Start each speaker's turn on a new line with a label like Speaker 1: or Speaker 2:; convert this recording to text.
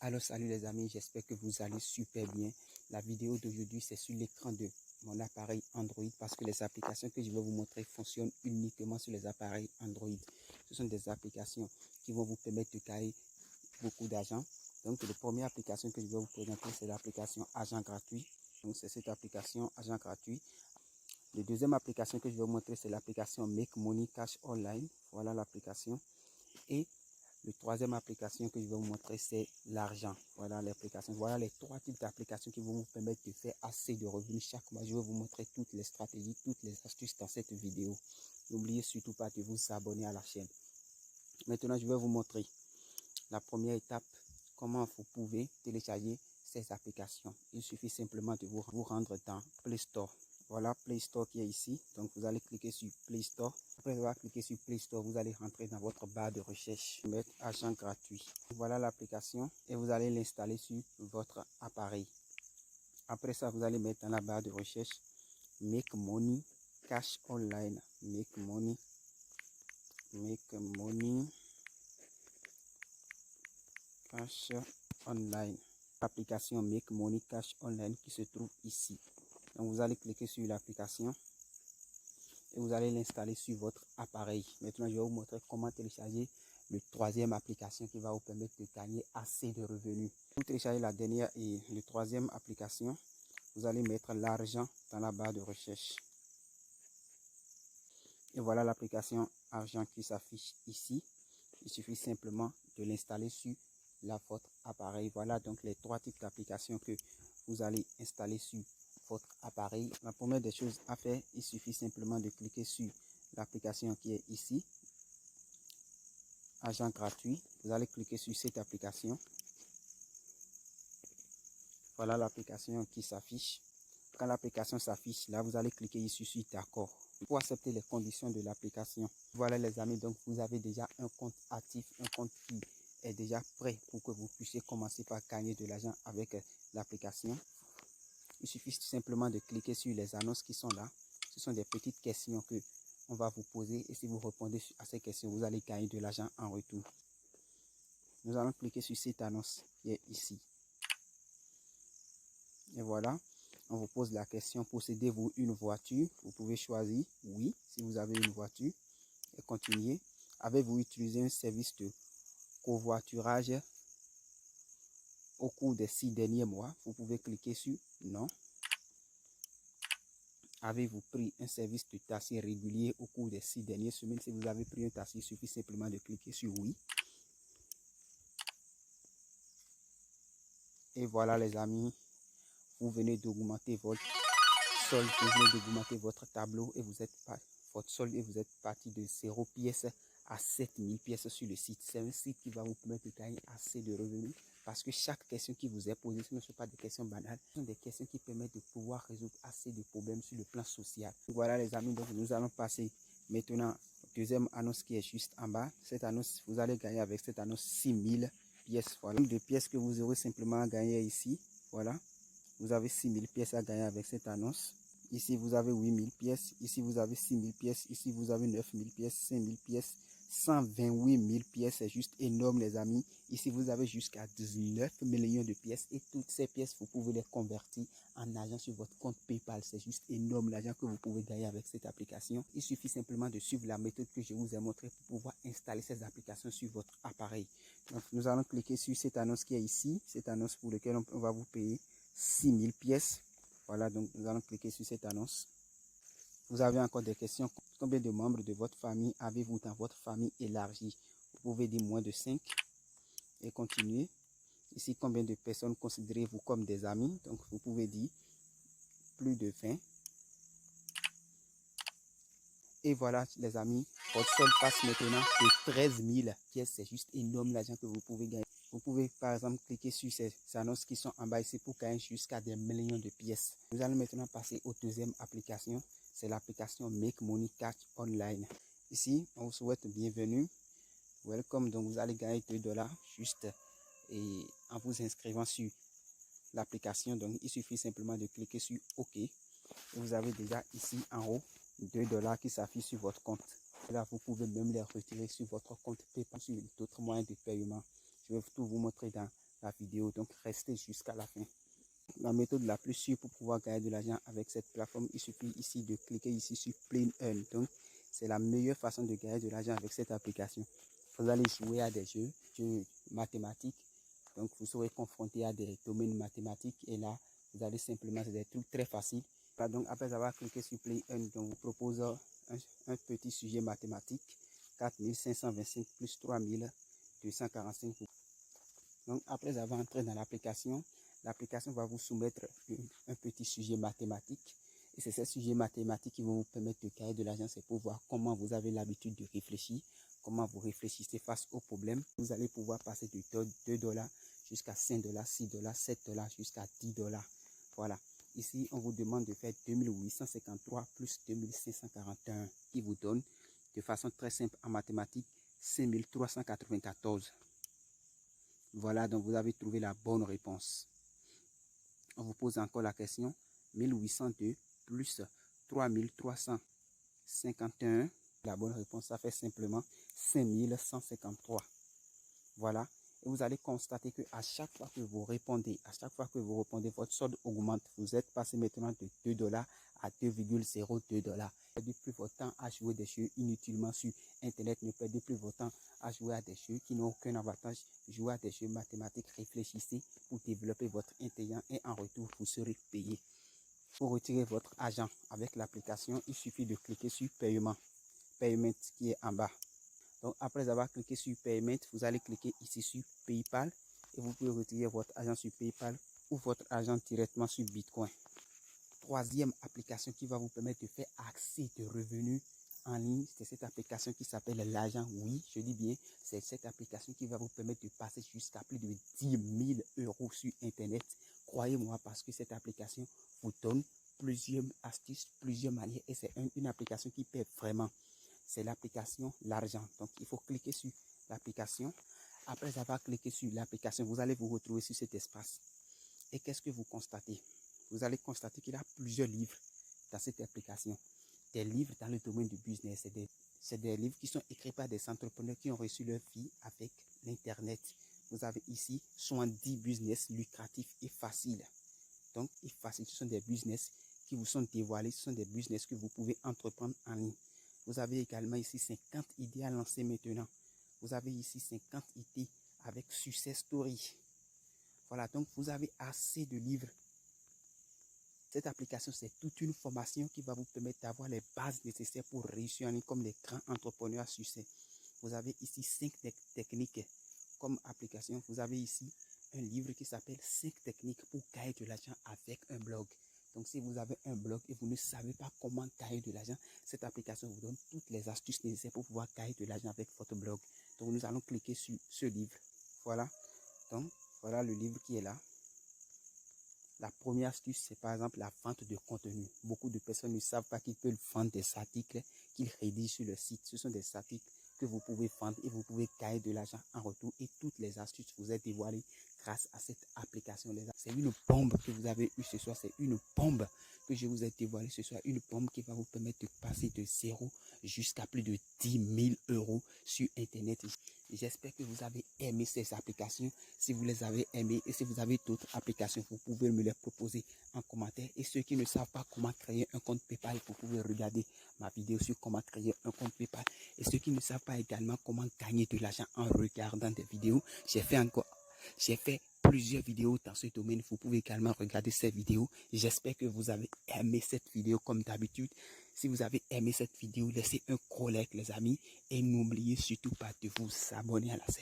Speaker 1: Alors salut les amis, j'espère que vous allez super bien. La vidéo d'aujourd'hui c'est sur l'écran de mon appareil Android parce que les applications que je vais vous montrer fonctionnent uniquement sur les appareils Android. Ce sont des applications qui vont vous permettre de gagner beaucoup d'argent. Donc la première application que je vais vous présenter c'est l'application Agent Gratuit. Donc c'est cette application Agent Gratuit. La deuxième application que je vais vous montrer c'est l'application Make Money Cash Online. Voilà l'application. Et la troisième application que je vais vous montrer, c'est l'argent. Voilà l'application. Voilà les trois types d'applications qui vont vous permettre de faire assez de revenus chaque mois. Je vais vous montrer toutes les stratégies, toutes les astuces dans cette vidéo. N'oubliez surtout pas de vous abonner à la chaîne. Maintenant, je vais vous montrer la première étape, comment vous pouvez télécharger ces applications. Il suffit simplement de vous rendre dans Play Store. Voilà Play Store qui est ici. Donc vous allez cliquer sur Play Store. Après avoir cliqué sur Play Store, vous allez rentrer dans votre barre de recherche. Mettre Agent Gratuit. Voilà l'application et vous allez l'installer sur votre appareil. Après ça, vous allez mettre dans la barre de recherche Make Money Cash Online. Make Money Cash Online. L'application Make Money Cash Online qui se trouve ici. Donc vous allez cliquer sur l'application et vous allez l'installer sur votre appareil. Maintenant, je vais vous montrer comment télécharger la troisième application qui va vous permettre de gagner assez de revenus. Pour télécharger la dernière et la troisième application, vous allez mettre l'argent dans la barre de recherche. Et voilà l'application Argent qui s'affiche ici. Il suffit simplement de l'installer sur votre appareil. Voilà donc les trois types d'applications que vous allez installer sur votre appareil. La première des choses à faire, il suffit simplement de cliquer sur l'application qui est ici, Agent Gratuit. Vous allez cliquer sur cette application. Voilà l'application qui s'affiche. Quand l'application s'affiche, là vous allez cliquer ici sur d'accord pour accepter les conditions de l'application. Voilà les amis, donc vous avez déjà un compte actif, un compte qui est déjà prêt pour que vous puissiez commencer par gagner de l'argent avec l'application. Il suffit simplement de cliquer sur les annonces qui sont là. Ce sont des petites questions que on va vous poser et si vous répondez à ces questions, vous allez gagner de l'argent en retour. Nous allons cliquer sur cette annonce qui est ici. Et voilà, on vous pose la question, possédez-vous une voiture? Vous pouvez choisir oui si vous avez une voiture et continuer. Avez-vous utilisé un service de covoiturage au cours des 6 derniers mois? Vous pouvez cliquer sur non. Avez-vous pris un service de taxi régulier au cours des 6 dernières semaines? Si vous avez pris un taxi, il suffit simplement de cliquer sur oui. Et voilà les amis, vous venez d'augmenter votre solde, vous venez d'augmenter votre tableau et vous êtes votre solde et vous êtes parti de 0 pièces à 7000 pièces sur le site. C'est un site qui va vous permettre de gagner assez de revenus parce que chaque question qui vous est posée, ce ne sont pas des questions banales, ce sont des questions qui permettent de pouvoir résoudre assez de problèmes sur le plan social. Voilà les amis, donc nous allons passer maintenant à la deuxième annonce qui est juste en bas. Cette annonce, vous allez gagner avec cette annonce 6000 pièces. Voilà, de pièces que vous aurez simplement à gagner ici. Voilà, vous avez 6000 pièces à gagner avec cette annonce. Ici, vous avez 8000 pièces. Ici, vous avez 6000 pièces. Ici, vous avez 9000 pièces, 5000 pièces, 128 000 pièces. C'est juste énorme, les amis. Ici, vous avez jusqu'à 19 millions de pièces. Et toutes ces pièces, vous pouvez les convertir en argent sur votre compte PayPal. C'est juste énorme l'argent que vous pouvez gagner avec cette application. Il suffit simplement de suivre la méthode que je vous ai montrée pour pouvoir installer ces applications sur votre appareil. Donc, nous allons cliquer sur cette annonce qui est ici. Cette annonce pour laquelle on va vous payer 6000 pièces. Voilà, donc nous allons cliquer sur cette annonce. Vous avez encore des questions. Combien de membres de votre famille avez-vous dans votre famille élargie? Vous pouvez dire moins de 5 et continuer. Ici, combien de personnes considérez-vous comme des amis? Donc, vous pouvez dire plus de 20. Et voilà les amis, votre solde passe maintenant de 13 000 pièces. C'est juste énorme l'argent que vous pouvez gagner. Vous pouvez par exemple cliquer sur ces annonces qui sont en bas ici pour gagner jusqu'à des millions de pièces. Nous allons maintenant passer aux deuxième application. C'est l'application Make Money Cash Online. Ici, on vous souhaite bienvenue. Welcome. Donc vous allez gagner $2 juste et en vous inscrivant sur l'application. Donc il suffit simplement de cliquer sur OK. Et vous avez déjà ici en haut $2 qui s'affichent sur votre compte. Là, vous pouvez même les retirer sur votre compte PayPal sur d'autres moyens de paiement. Je vais tout vous montrer dans la vidéo. Donc, restez jusqu'à la fin. La méthode la plus sûre pour pouvoir gagner de l'argent avec cette plateforme, il suffit ici de cliquer ici sur Play Earn. Donc, c'est la meilleure façon de gagner de l'argent avec cette application. Vous allez jouer à des jeux mathématiques. Donc, vous serez confronté à des domaines mathématiques et là, vous allez simplement, c'est des trucs très faciles. Donc, après avoir cliqué sur Play Earn, on vous propose un petit sujet mathématique, 4525 plus 3245. Donc, après avoir entré dans l'application va vous soumettre un petit sujet mathématique. Et c'est ce sujet mathématique qui va vous permettre de gagner de l'argent. C'est pour voir comment vous avez l'habitude de réfléchir, comment vous réfléchissez face aux problèmes. Vous allez pouvoir passer de 2 $ jusqu'à 5 $, 6 $, 7 $ jusqu'à 10 $. Voilà. Ici, on vous demande de faire 2853 plus 2541 qui vous donne de façon très simple en mathématiques 5394. Voilà, donc vous avez trouvé la bonne réponse. On vous pose encore la question 1802 plus 3351. La bonne réponse, ça fait simplement 5153. Voilà. Et vous allez constater qu'à chaque fois que vous répondez, votre solde augmente. Vous êtes passé maintenant de 2 $ à 2,02 $. Ne perdez plus votre temps à jouer des jeux inutilement sur Internet. Ne perdez plus votre temps à jouer à des jeux qui n'ont aucun avantage. Jouez à des jeux mathématiques. Réfléchissez pour développer votre intelligence et en retour, vous serez payé. Pour retirer votre argent avec l'application, il suffit de cliquer sur Paiement qui est en bas. Donc, après avoir cliqué sur Payment, vous allez cliquer ici sur PayPal et vous pouvez retirer votre argent sur PayPal ou votre argent directement sur Bitcoin. Troisième application qui va vous permettre de faire accès de revenus en ligne, c'est cette application qui s'appelle l'argent. Oui, je dis bien, c'est cette application qui va vous permettre de passer jusqu'à plus de 10 000 € sur Internet. Croyez-moi, parce que cette application vous donne plusieurs astuces, plusieurs manières et c'est une application qui paie vraiment. C'est l'application L'argent. Donc, il faut cliquer sur l'application. Après avoir cliqué sur l'application, vous allez vous retrouver sur cet espace. Et qu'est-ce que vous constatez? Vous allez constater qu'il y a plusieurs livres dans cette application. Des livres dans le domaine du business. C'est des livres qui sont écrits par des entrepreneurs qui ont reçu leur vie avec l'Internet. Vous avez ici 70 business lucratifs et faciles. Donc, ce sont des business qui vous sont dévoilés. Ce sont des business que vous pouvez entreprendre en ligne. Vous avez également ici 50 idées à lancer maintenant. Vous avez ici 50 idées avec success story. Voilà, donc vous avez assez de livres. Cette application, c'est toute une formation qui va vous permettre d'avoir les bases nécessaires pour réussir en ligne comme les grands entrepreneurs à succès. Vous avez ici 5 techniques comme application. Vous avez ici un livre qui s'appelle 5 techniques pour gagner de l'argent avec un blog. Donc, si vous avez un blog et vous ne savez pas comment gagner de l'argent, cette application vous donne toutes les astuces nécessaires pour pouvoir gagner de l'argent avec votre blog. Donc, nous allons cliquer sur ce livre. Voilà. Donc, voilà le livre qui est là. La première astuce, c'est par exemple la vente de contenu. Beaucoup de personnes ne savent pas qu'ils peuvent vendre des articles qu'ils rédigent sur le site. Ce sont des articles que vous pouvez vendre et vous pouvez gagner de l'argent en retour. Et toutes les astuces vous êtes dévoilées grâce à cette application. C'est une bombe que vous avez eue ce soir. C'est une bombe que je vous ai dévoilée ce soir. Une bombe qui va vous permettre de passer de 0 jusqu'à plus de 10 000 € sur Internet. J'espère que vous avez aimé ces applications. Si vous les avez aimées et si vous avez d'autres applications, vous pouvez me les proposer en commentaire. Et ceux qui ne savent pas comment créer un compte PayPal, vous pouvez regarder ma vidéo sur comment créer un compte PayPal. Et ceux qui ne savent pas également comment gagner de l'argent en regardant des vidéos, j'ai fait plusieurs vidéos dans ce domaine. Vous pouvez également regarder ces vidéos. J'espère que vous avez aimé cette vidéo comme d'habitude. Si vous avez aimé cette vidéo, laissez un gros like les amis. Et n'oubliez surtout pas de vous abonner à la chaîne